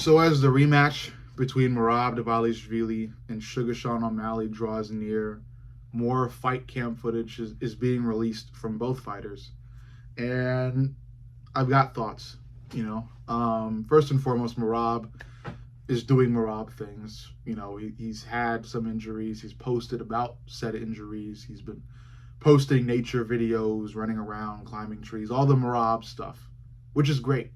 So as the rematch between Merab Dvalishvili and Suga Sean O'Malley draws near, more fight camp footage is being released from both fighters. And I've got thoughts, First and foremost, Merab is doing Merab things. He's had some injuries. He's posted about said injuries. He's been posting nature videos, running around, climbing trees, all the Merab stuff, which is great.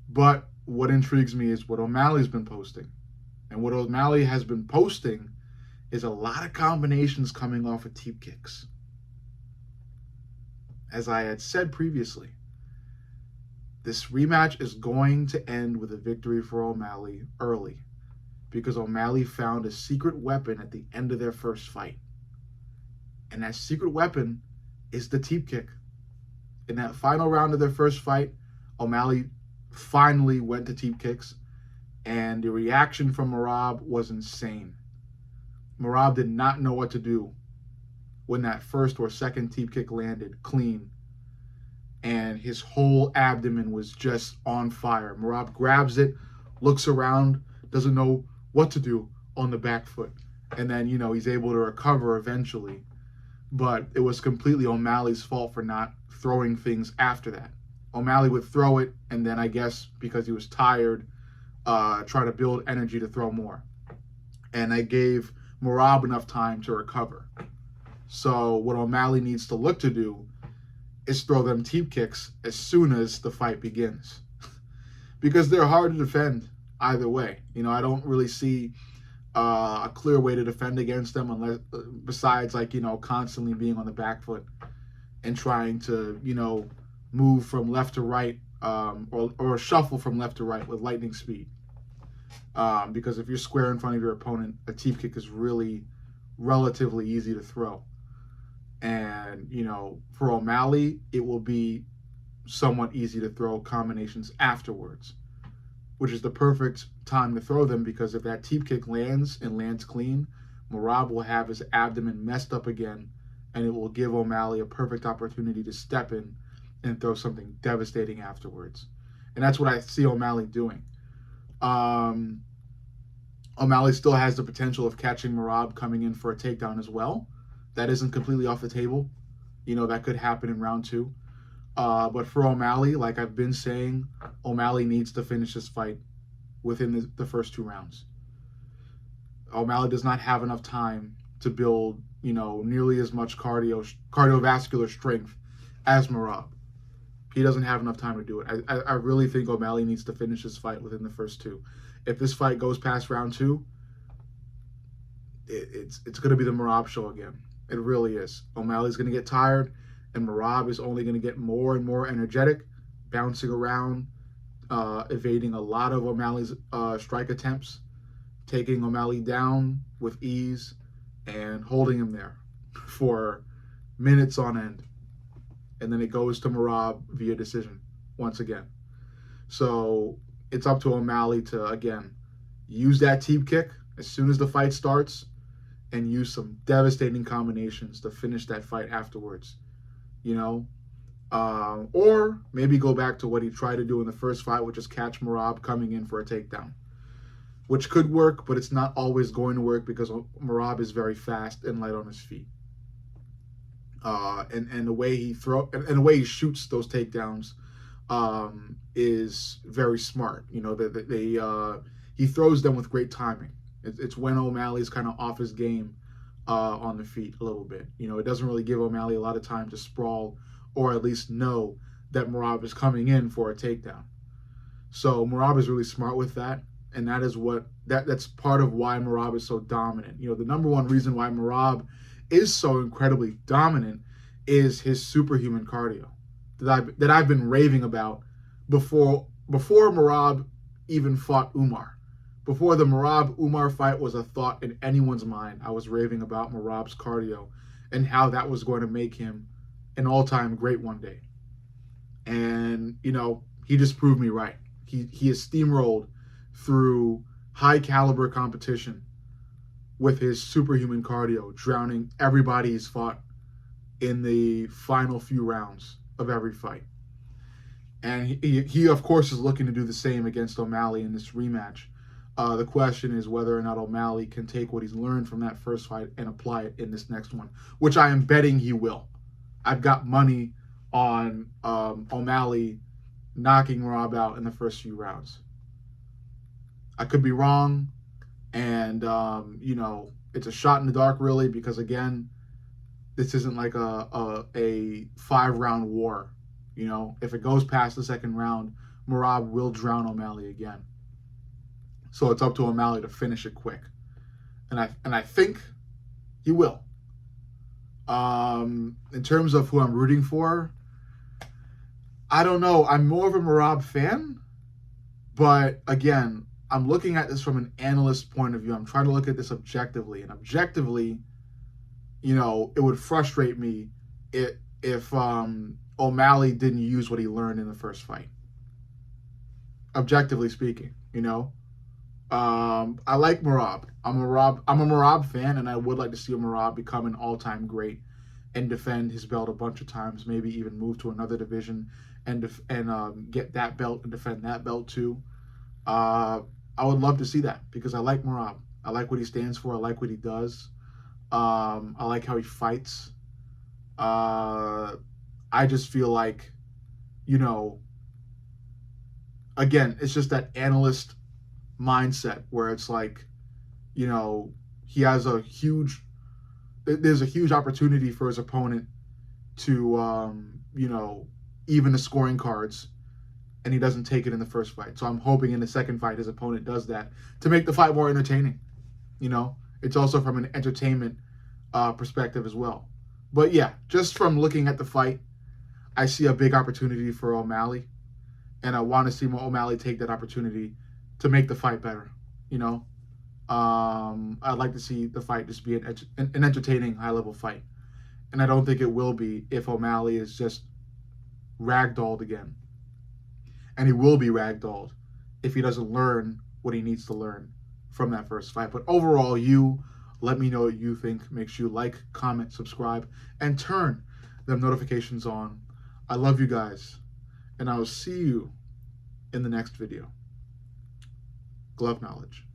But what intrigues me is what O'Malley's been posting. And what O'Malley has been posting is a lot of combinations coming off of teep kicks. As I had said previously, this rematch is going to end with a victory for O'Malley early because O'Malley found a secret weapon at the end of their first fight. And that secret weapon is the teep kick. In that final round of their first fight, O'Malley finally went to teep kicks, and the reaction from Merab was insane. Merab did not know what to do when that first or second teep kick landed clean, and his whole abdomen was just on fire. Merab grabs it, looks around, doesn't know what to do on the back foot, and then he's able to recover eventually. But it was completely O'Malley's fault for not throwing things after that. O'Malley would throw it, and then I guess because he was tired, try to build energy to throw more. And I gave Merab enough time to recover. So what O'Malley needs to look to do is throw them teep kicks as soon as the fight begins. Because they're hard to defend either way. I don't really see a clear way to defend against them unless besides constantly being on the back foot and trying to, move from left to right, or shuffle from left to right with lightning speed. Because if you're square in front of your opponent, a teep kick is really relatively easy to throw. And, for O'Malley, it will be somewhat easy to throw combinations afterwards, which is the perfect time to throw them because if that teep kick lands and lands clean, Merab will have his abdomen messed up again, and it will give O'Malley a perfect opportunity to step in and throw something devastating afterwards. And that's what I see O'Malley doing. O'Malley still has the potential of catching Merab coming in for a takedown as well. That isn't completely off the table. That could happen in round 2. But for O'Malley, like I've been saying, O'Malley needs to finish this fight within the first 2 rounds. O'Malley does not have enough time to build, nearly as much cardiovascular strength as Merab. He doesn't have enough time to do it. I really think O'Malley needs to finish this fight within the first 2. If this fight goes past round 2, it's going to be the Merab show again. It really is. O'Malley's going to get tired, and Merab is only going to get more and more energetic, bouncing around, evading a lot of O'Malley's strike attempts, taking O'Malley down with ease, and holding him there for minutes on end. And then it goes to Merab via decision once again. So it's up to O'Malley to, again, use that teep kick as soon as the fight starts and use some devastating combinations to finish that fight afterwards. Or maybe go back to what he tried to do in the first fight, which is catch Merab coming in for a takedown, which could work, but it's not always going to work because Merab is very fast and light on his feet. And the way he shoots those takedowns is very smart. He throws them with great timing. It's when O'Malley's kind of off his game on the feet a little bit. It doesn't really give O'Malley a lot of time to sprawl or at least know that Merab is coming in for a takedown. So Merab is really smart with that, and that's part of why Merab is so dominant. The number one reason why Merab is so incredibly dominant is his superhuman cardio that I've been raving about before Merab even fought Umar. Before the Merab-Umar fight was a thought in anyone's mind, I was raving about Merab's cardio and how that was going to make him an all-time great one day. And, he just proved me right. He has steamrolled through high-caliber competition with his superhuman cardio, drowning everybody he's fought in the final few rounds of every fight. And he of course is looking to do the same against O'Malley in this rematch. The question is whether or not O'Malley can take what he's learned from that first fight and apply it in this next one, which I am betting he will. I've got money on O'Malley knocking Rob out in the first few rounds. I could be wrong, and you know, it's a shot in the dark really, because again, this isn't like a 5-round war. You know, if it goes past the second round, Merab will drown O'Malley again. So it's up to O'Malley to finish it quick, and I think he will. In terms of who I'm rooting for, I don't know. I'm more of a Merab fan, but again, I'm looking at this from an analyst point of view. I'm trying to look at this objectively, and objectively, you know, it would frustrate me if O'Malley didn't use what he learned in the first fight. Objectively speaking, you know, I like Merab. I'm a Merab fan, and I would like to see Merab become an all-time great and defend his belt a bunch of times. Maybe even move to another division and get that belt and defend that belt too. I would love to see that because I like Merab. I like what he stands for. I like what he does. I like how he fights. I just feel like, you know, again, it's just that analyst mindset where it's like, you know, there's a huge opportunity for his opponent to, you know, even the scoring cards, and he doesn't take it in the first fight. So I'm hoping in the second fight his opponent does that to make the fight more entertaining. You know, it's also from an entertainment perspective as well. But yeah, just from looking at the fight, I see a big opportunity for O'Malley, and I want to see O'Malley take that opportunity to make the fight better. You know, I'd like to see the fight just be an entertaining, high-level fight, and I don't think it will be if O'Malley is just ragdolled again. And he will be ragdolled if he doesn't learn what he needs to learn from that first fight. But overall, let me know what you think. Make sure you like, comment, subscribe, and turn them notifications on. I love you guys, and I will see you in the next video. Glove knowledge.